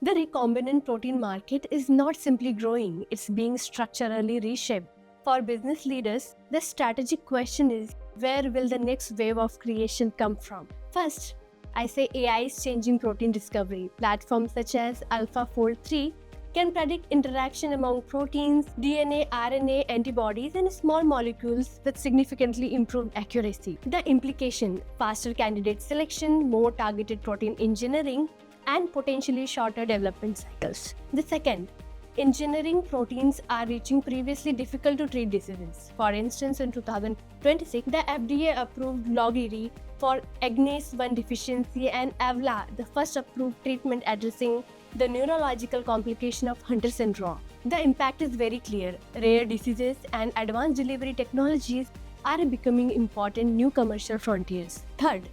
The recombinant protein market is not simply growing, it's being structurally reshaped. For business leaders, the strategic question is, where will the next wave of creation come from? First, I say AI is changing protein discovery. Platforms such as AlphaFold 3 can predict interaction among proteins, DNA, RNA, antibodies, and small molecules with significantly improved accuracy. The implication: faster candidate selection, more targeted protein engineering, and potentially shorter development cycles. The second, engineering proteins are reaching previously difficult to treat diseases. For instance, in 2026, the FDA approved Logiri for Agnase 1 deficiency and Avla, the first approved treatment addressing the neurological complication of Hunter syndrome. The impact is very clear. Rare diseases and advanced delivery technologies are becoming important new commercial frontiers. Third,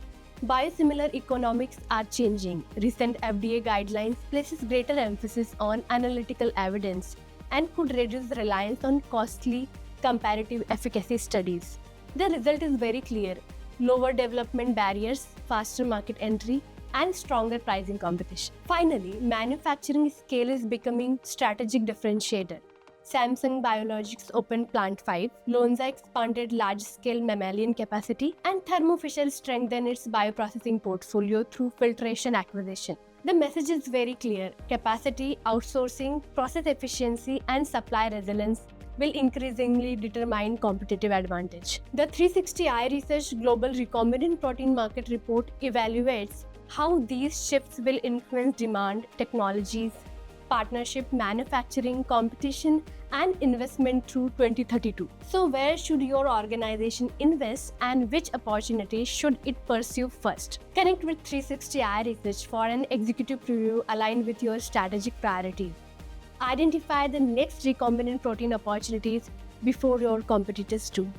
biosimilar economics are changing. Recent FDA guidelines places greater emphasis on analytical evidence and could reduce reliance on costly comparative efficacy studies. The result is very clear: lower development barriers, faster market entry, and stronger pricing competition. Finally, manufacturing scale is becoming strategic differentiator. Samsung Biologics opened Plant 5, Lonza expanded large-scale mammalian capacity, and Thermo Fisher strengthened its bioprocessing portfolio through filtration acquisition. The message is very clear: capacity, outsourcing, process efficiency, and supply resilience will increasingly determine competitive advantage. The 360i Research Global Recombinant Protein Market Report evaluates how these shifts will influence demand, technologies, partnership, manufacturing, competition, and investment through 2032. So where should your organization invest and which opportunities should it pursue first? Connect with 360i Research for an executive preview aligned with your strategic priorities. Identify the next recombinant protein opportunities before your competitors do.